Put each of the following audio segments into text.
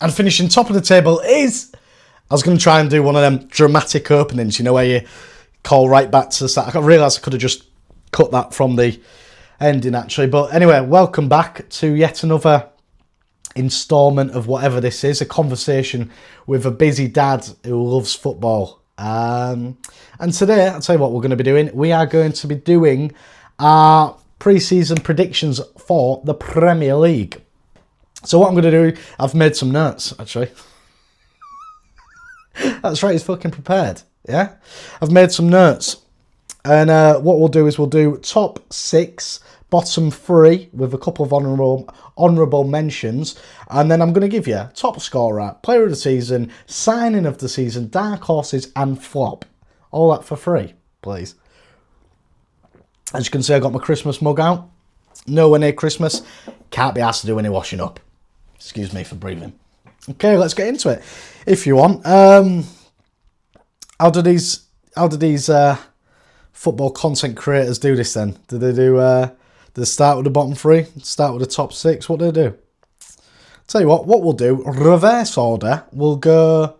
And finishing top of the table is... I was going to try and do one of them dramatic openings, you know, where you call right back to the start. I realised I could have just cut that from the ending, actually. But anyway, welcome back to yet another instalment of whatever this is, a conversation with a busy dad who loves football. And today, I'll tell you what we're going to be doing. We are going to be doing our pre-season predictions for the Premier League. So what I'm going to do, I've made some notes, actually. That's right, he's fucking prepared, yeah? I've made some notes. And what we'll do is we'll do top 6, bottom 3, with a couple of honourable mentions. And then I'm going to give you top scorer, player of the season, signing of the season, dark horses and flop. All that for free, please. As you can see, I got my Christmas mug out. Nowhere near Christmas. Can't be asked to do any washing up. Excuse me for breathing. Okay, let's get into it. If you want. How do these football content creators do this then? Do they start with the bottom 3? Start with the top 6? What do they do? Tell you what we'll do, reverse order. We'll go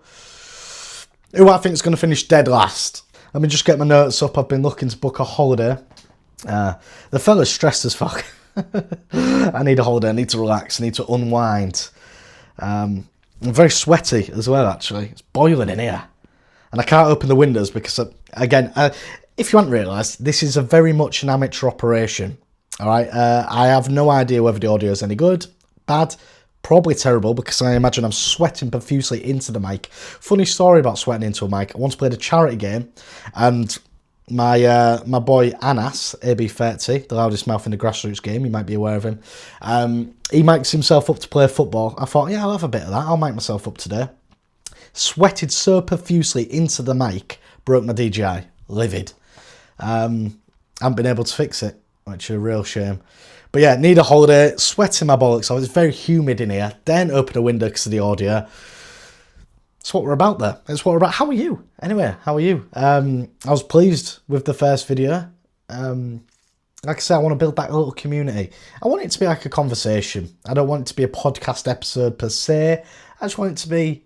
who I think is going to finish dead last. Let me just get my notes up. I've been looking to book a holiday. The fella's stressed as fuck. I need a holiday. I need to relax. I need to unwind. I'm very sweaty as well, actually. It's boiling in here. And I can't open the windows because, again, if you haven't realised, this is a very much an amateur operation. All right. I have no idea whether the audio is any good, bad, probably terrible, because I imagine I'm sweating profusely into the mic. Funny story about sweating into a mic. I once played a charity game, and my boy Anas, AB30, the loudest mouth in the grassroots game, you might be aware of him. He mics himself up to play football. I thought, yeah, I'll have a bit of that. I'll mic myself up today. Sweated so profusely into the mic, broke my DJI. Livid. Haven't been able to fix it, which is a real shame. But yeah, need a holiday, sweating my bollocks off. It's very humid in here. Then open a window because of the audio. That's what we're about there. That's what we're about. How are you? Anyway, how are you? I was pleased with the first video. Like I said, I want to build that little community. I want it to be like a conversation. I don't want it to be a podcast episode per se. I just want it to be...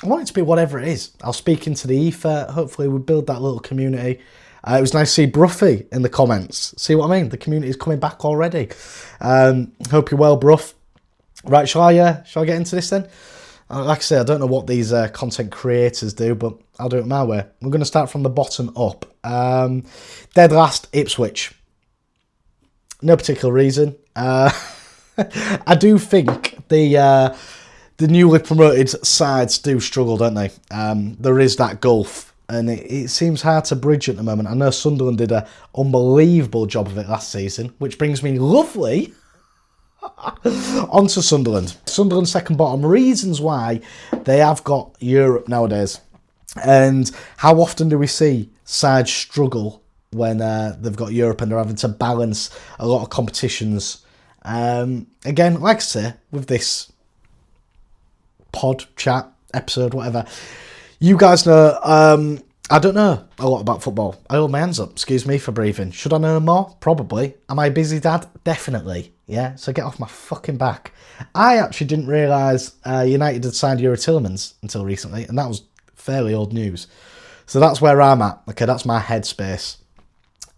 I want it to be whatever it is. I'll speak into the ether. Hopefully we'll build that little community. It was nice to see Bruffy in the comments. See what I mean? The community is coming back already. Hope you're well, Bruff. Right, shall I get into this then? Like I say, I don't know what these content creators do, but I'll do it my way. We're going to start from the bottom up. Dead last, Ipswich. No particular reason. I do think the newly promoted sides do struggle, don't they? There is that gulf, and it seems hard to bridge at the moment. I know Sunderland did an unbelievable job of it last season, which brings me lovely onto Sunderland. Sunderland second bottom. Reasons why they have got Europe nowadays. And how often do we see sides struggle when they've got Europe and they're having to balance a lot of competitions? Again, like I say, with this pod, chat, episode, whatever, you guys know, I don't know a lot about football. I hold my hands up. Excuse me for breathing. Should I know more? Probably. Am I a busy dad? Definitely. Yeah, so get off my fucking back. I actually didn't realise United had signed Youri Tielemans until recently, and that was fairly old news. So that's where I'm at. Okay, that's my headspace.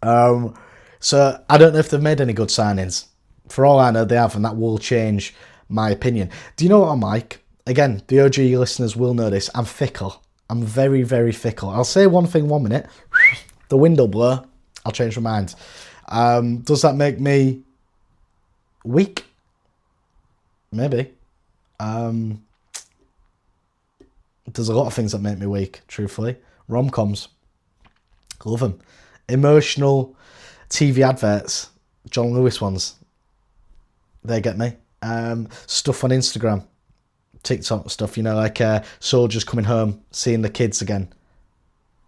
So I don't know if they've made any good signings. For all I know, they have, and that will change my opinion. Do you know what I'm like? Again, the OG listeners will know this. I'm fickle. I'm very, very fickle. I'll say one thing 1 minute. The wind will blow. I'll change my mind. Does that make me weak? Maybe. There's a lot of things that make me weak, truthfully. Rom-coms. Love them. Emotional TV adverts. John Lewis ones. They get me. Stuff on Instagram. TikTok stuff, you know, like soldiers coming home, seeing the kids again.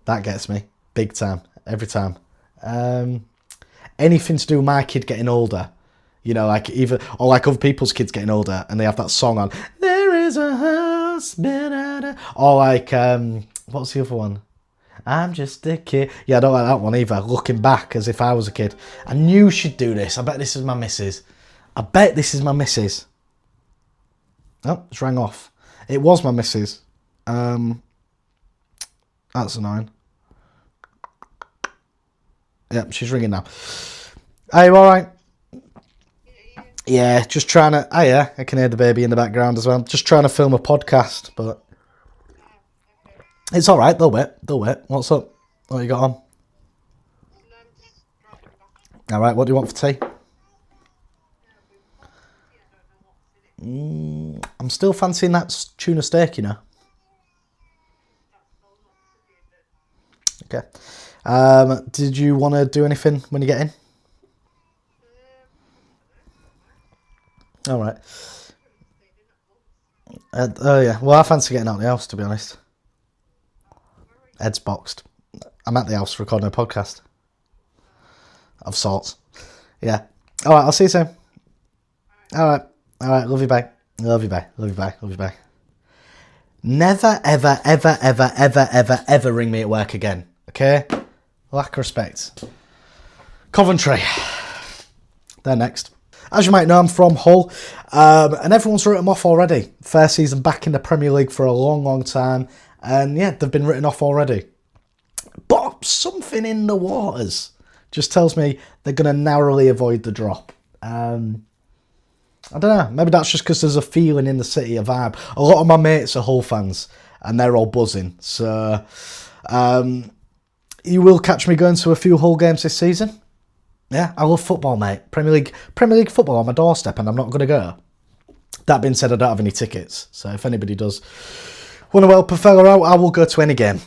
That gets me. Big time. Every time. Anything to do with my kid getting older. You know, like either, or like other people's kids getting older and they have that song on. There is a husband. Or like, what's the other one? I'm just a kid. Yeah, I don't like that one either. Looking back as if I was a kid. I knew she'd do this. I bet this is my missus. Oh, it's rang off. It was my missus. That's annoying. Yep, she's ringing now. Are you alright? Yeah, just trying to... Oh yeah, I can hear the baby in the background as well. Just trying to film a podcast, but... It's alright, they'll wait. What's up? What you got on? Alright, what do you want for tea? I'm still fancying that tuna steak, you know. Okay. Did you want to do anything when you get in? Alright. Oh yeah, well I fancy getting out of the house, to be honest. Ed's boxed. I'm at the house recording a podcast. Of sorts. Yeah. Alright, I'll see you soon. Alright, love you, bye. Love you, bye. Never, ever ring me at work again. Okay? Lack of respect. Coventry. They're next. As you might know, I'm from Hull, and everyone's written them off already. First season back in the Premier League for a long time, and yeah, they've been written off already. But something in the waters just tells me they're going to narrowly avoid the drop. I don't know, maybe that's just because there's a feeling in the city, a vibe. A lot of my mates are Hull fans, and they're all buzzing. So, you will catch me going to a few Hull games this season. Yeah, I love football, mate. Premier League football on my doorstep, and I'm not going to go. That being said, I don't have any tickets, so if anybody does want to help a fella out, I will go to any game.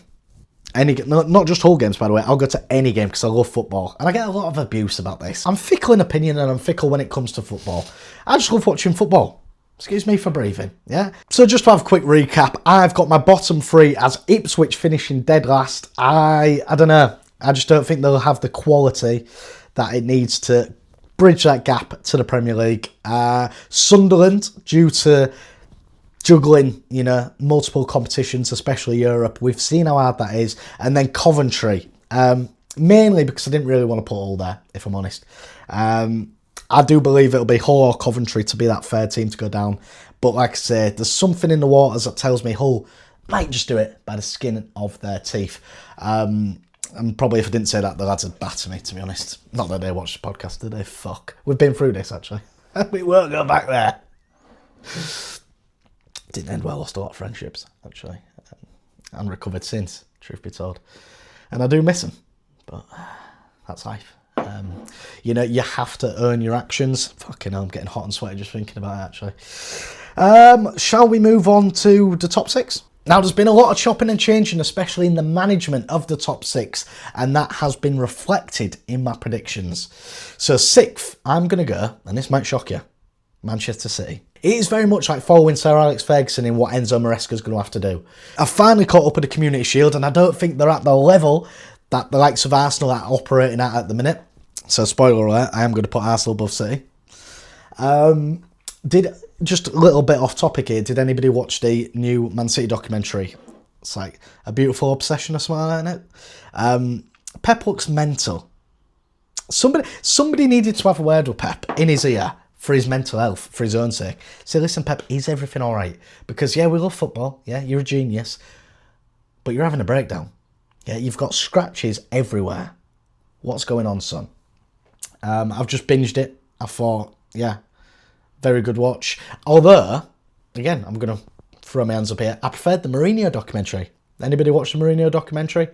Not just Hull games, by the way. I'll go to any game because I love football. And I get a lot of abuse about this. I'm fickle in opinion and I'm fickle when it comes to football. I just love watching football. Excuse me for breathing, yeah? So just to have a quick recap, I've got my bottom three as Ipswich finishing dead last. I don't know. I just don't think they'll have the quality that it needs to bridge that gap to the Premier League. Sunderland, due to juggling, multiple competitions, especially Europe. We've seen how hard that is. And then Coventry, mainly because I didn't really want to put Hull there, if I'm honest. I do believe it'll be Hull or Coventry to be that third team to go down. But like I say, there's something in the waters that tells me Hull might just do it by the skin of their teeth. And probably if I didn't say that, the lads would batter me, to be honest. Not that they watch the podcast, do they? Fuck. We've been through this, actually. We won't go back there. Didn't end well, lost a lot of friendships, actually. And recovered since, truth be told. And I do miss them, but that's life. You have to earn your actions. Fucking hell, I'm getting hot and sweaty just thinking about it, actually. Shall we move on to the top six? Now, there's been a lot of chopping and changing, especially in the management of the top six, and that has been reflected in my predictions. So sixth, I'm going to go, and this might shock you, Manchester City. It is very much like following Sir Alex Ferguson in what Enzo Maresca's going to have to do. I've finally caught up with the Community Shield, and I don't think they're at the level that the likes of Arsenal are operating at the minute. So, spoiler alert, I am going to put Arsenal above City. Just a little bit off topic here, did anybody watch the new Man City documentary? It's like A Beautiful Obsession or something like that. Pep looks mental. Somebody needed to have a word with Pep in his ear for his mental health, for his own sake. Say, listen, Pep, is everything all right? Because, yeah, we love football. Yeah, you're a genius. But you're having a breakdown. Yeah, you've got scratches everywhere. What's going on, son? I've just binged it. I thought, yeah, very good watch. Although, again, I'm going to throw my hands up here. I preferred the Mourinho documentary. Anybody watch the Mourinho documentary?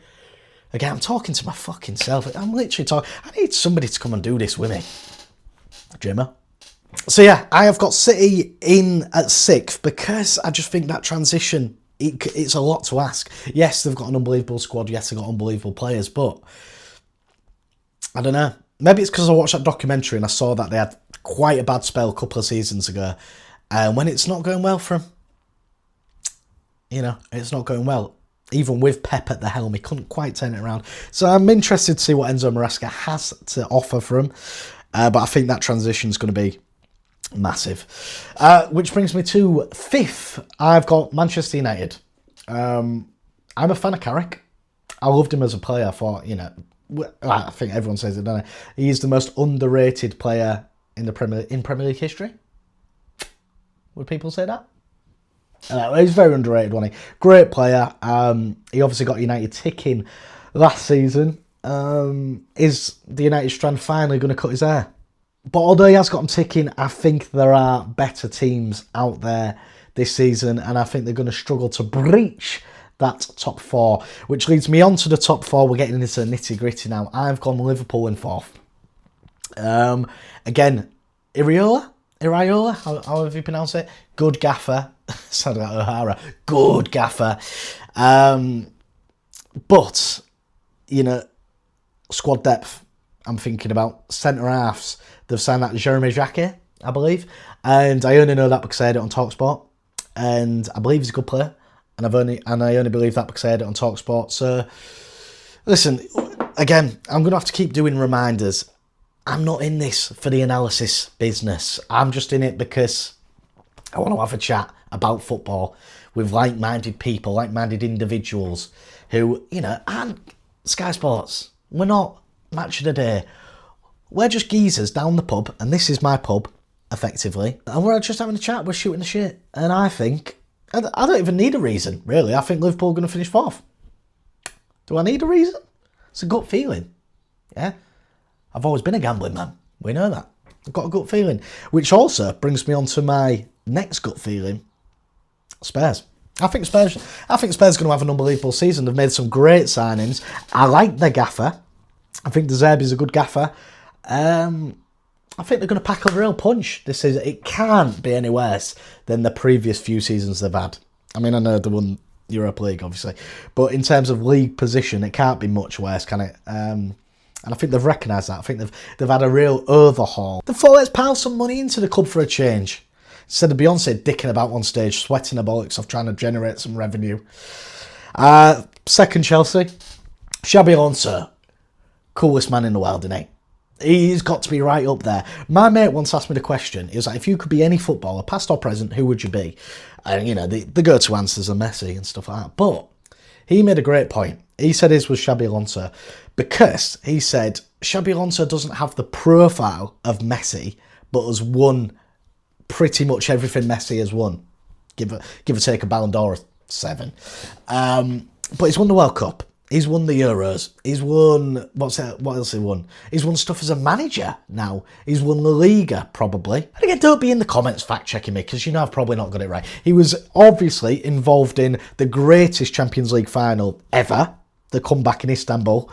Again, I'm talking to my fucking self. I'm literally talking. I need somebody to come and do this with me. Jimmer. So yeah, I have got City in at sixth because I just think that transition, it's a lot to ask. Yes, they've got an unbelievable squad. Yes, they've got unbelievable players, but I don't know. Maybe it's because I watched that documentary and I saw that they had quite a bad spell a couple of seasons ago. And when it's not going well for them, it's not going well. Even with Pep at the helm, he couldn't quite turn it around. So I'm interested to see what Enzo Maresca has to offer for him. But I think that transition is going to be massive. Which brings me to fifth. I've got Manchester United. I'm a fan of Carrick. I loved him as a player. I thought, I think everyone says it, don't they? He's the most underrated player in Premier League history. Would people say that? He's very underrated, wasn't he? Great player. He obviously got United ticking last season. Is the United strand finally going to cut his hair? But although he has got them ticking, I think there are better teams out there this season, and I think they're going to struggle to breach that top four, which leads me on to the top four. We're getting into the nitty-gritty now. I've gone Liverpool in fourth. Again, Iriola, how have you pronounced it? Good gaffer. Sounded like O'Hara. Good gaffer. But, you know, squad depth, I'm thinking about centre halves. They've signed that Jeremy Jacquet, I believe. And I only know that because I heard it on TalkSport. And I believe he's a good player. And I only believe that because I heard it on TalkSport. So, listen, again, I'm going to have to keep doing reminders. I'm not in this for the analysis business. I'm just in it because I want to have a chat about football with like-minded people, like-minded individuals who, you know, aren't Sky Sports. We're not Match of the Day. We're just geezers down the pub, and this is my pub, effectively. And we're just having a chat, we're shooting the shit. And I think, I don't even need a reason, really. I think Liverpool are going to finish fourth. Do I need a reason? It's a gut feeling. Yeah? I've always been a gambling man. We know that. I've got a gut feeling. Which also brings me on to my next gut feeling. Spurs. I think Spurs are going to have an unbelievable season. They've made some great signings. I like their gaffer. I think De Zerbi's a good gaffer. I think they're going to pack a real punch this season. It can't be any worse than the previous few seasons they've had. I mean, I know they won Europa League, obviously. But in terms of league position, it can't be much worse, can it? And I think they've recognised that. I think they've had a real overhaul. They thought, let's pile some money into the club for a change. Instead of Beyonce dicking about on stage, sweating her bollocks off trying to generate some revenue. Second, Chelsea. Xabi Alonso. Coolest man in the world, isn't he? He's got to be right up there. My mate once asked me the question. He was like, if you could be any footballer, past or present, who would you be? And, you know, the go-to answers are Messi and stuff like that. But he made a great point. He said his was Xabi Alonso because he said Xabi Alonso doesn't have the profile of Messi, but has won pretty much everything Messi has won. Give or take a Ballon d'Or 7. But he's won the World Cup. He's won the Euros. He's won... What else he won? He's won stuff as a manager now. He's won La Liga, probably. And again, don't be in the comments fact-checking me, because you know I've probably not got it right. He was obviously involved in the greatest Champions League final ever, the comeback in Istanbul.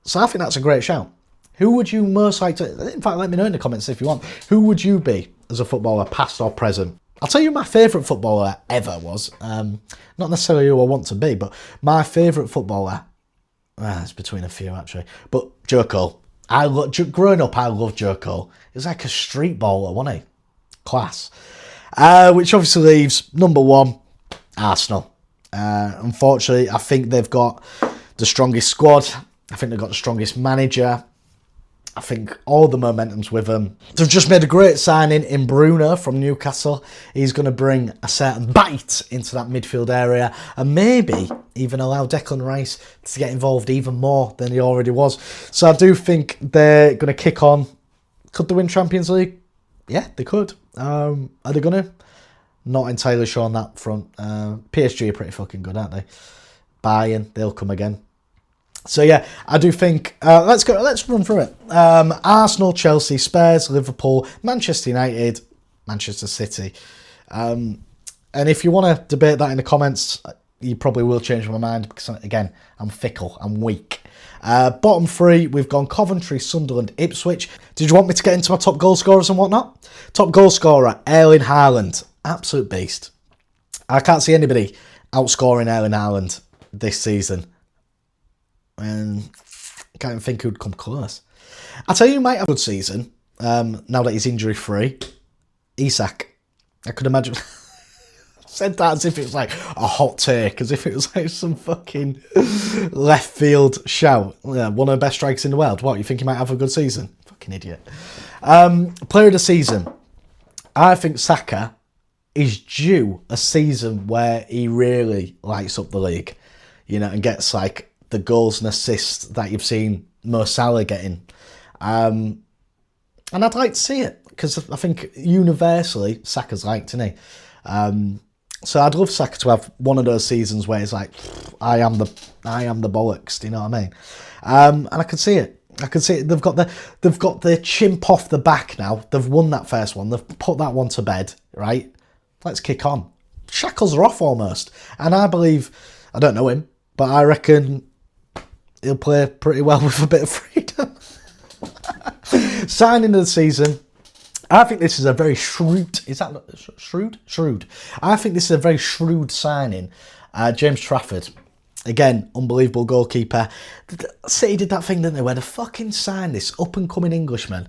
So I think that's a great shout. Who would you most like to... In fact, let me know in the comments if you want. Who would you be as a footballer, past or present? I'll tell you who my favourite footballer ever was. Not necessarily who I want to be, but my favourite footballer... it's between a few, actually. But Joe Cole. Growing up, I loved Joe Cole. He was like a street baller, wasn't he? Class. Which obviously leaves number one, Arsenal. Unfortunately, I think they've got the strongest squad. I think they've got the strongest manager. I think all the momentum's with them. They've just made a great signing in Bruno from Newcastle. He's going to bring a certain bite into that midfield area and maybe even allow Declan Rice to get involved even more than he already was. So I do think they're going to kick on. Could they win Champions League? Yeah, they could. Are they going to? Not entirely sure on that front. PSG are pretty fucking good, aren't they? Bayern, they'll come again. So yeah, I do think, let's run through it. Arsenal, Chelsea, Spurs, Liverpool, Manchester United, Manchester City. And if you want to debate that in the comments, you probably will change my mind because, again, I'm fickle, I'm weak. Bottom three, we've gone Coventry, Sunderland, Ipswich. Did you want me to get into my top goal scorers and whatnot? Top goal scorer, Erling Haaland. Absolute beast. I can't see anybody outscoring Erling Haaland this season. And I can't even think who'd come close. I'll tell you who might have a good season, now that he's injury-free. Isak. I could imagine... said that as if it was like a hot take, as if it was like some fucking left field shout. Yeah, one of the best strikers in the world. What, you think he might have a good season? Fucking idiot. Player of the season. I think Saka is due a season where he really lights up the league, you know, and gets like the goals and assists that you've seen Mo Salah getting. And I'd like to see it, because I think universally Saka's liked, isn't he? So I'd love Saka to have one of those seasons where it's like, I am the bollocks. Do you know what I mean? And I can see it. I can see it. They've got the chimp off the back now. They've won that first one. They've put that one to bed. Right? Let's kick on. Shackles are off almost, and I believe, I don't know him, but I reckon he'll play pretty well with a bit of freedom. Signing of the season. I think this is a very shrewd... Is that shrewd? Shrewd. I think this is a very shrewd signing. James Trafford. Again, unbelievable goalkeeper. City did that thing, didn't they, where they fucking signed this up-and-coming Englishman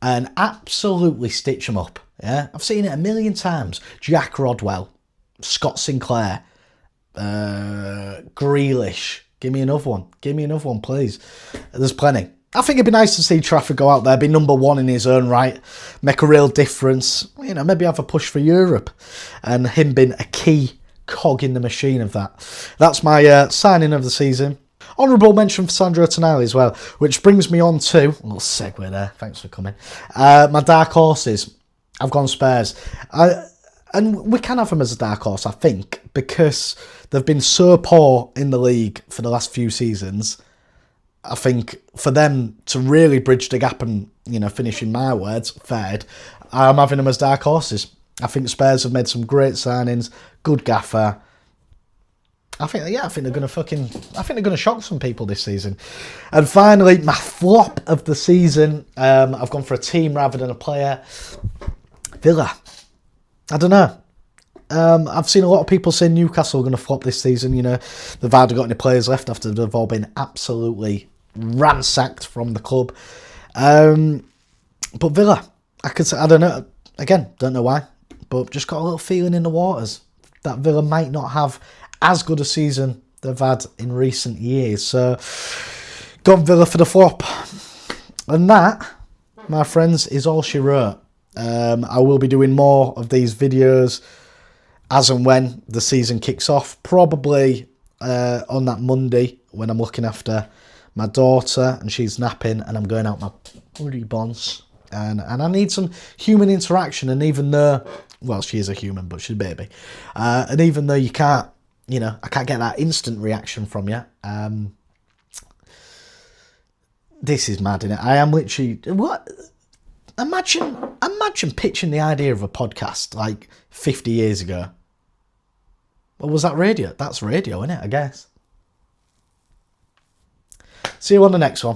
and absolutely stitch him up. Yeah, I've seen it a million times. Jack Rodwell, Scott Sinclair, Grealish. Give me another one. Give me another one, please. There's plenty. I think it'd be nice to see Trafford go out there, be number one in his own right, make a real difference, you know, maybe have a push for Europe, and him being a key cog in the machine of that. That's my signing of the season. Honourable mention for Sandro Tonali as well, which brings me on to, a little segue there, thanks for coming, my dark horses. I've gone Spurs. And we can have them as a dark horse, I think, because they've been so poor in the league for the last few seasons. I think for them to really bridge the gap and, you know, finish in my words, third, I'm having them as dark horses. I think Spurs have made some great signings, good gaffer. I think they're going to shock some people this season. And finally, my flop of the season. I've gone for a team rather than a player. Villa. I don't know. I've seen a lot of people say Newcastle are going to flop this season. You know, they've hardly got any players left after they've all been absolutely ransacked from the club. But Villa, I could say, I don't know. Again, don't know why, but just got a little feeling in the waters that Villa might not have as good a season they've had in recent years. So, gone Villa for the flop. And that, my friends, is all she wrote. I will be doing more of these videos as and when the season kicks off. Probably on that Monday when I'm looking after my daughter and she's napping and I'm going out my bloody bonds. And I need some human interaction. And even though, well, she is a human, but she's a baby. And even though you can't, you know, I can't get that instant reaction from you. This is mad, innit? I am literally... What? Imagine pitching the idea of a podcast like 50 years ago. Well, was that radio? That's radio, innit? I guess. See you on the next one.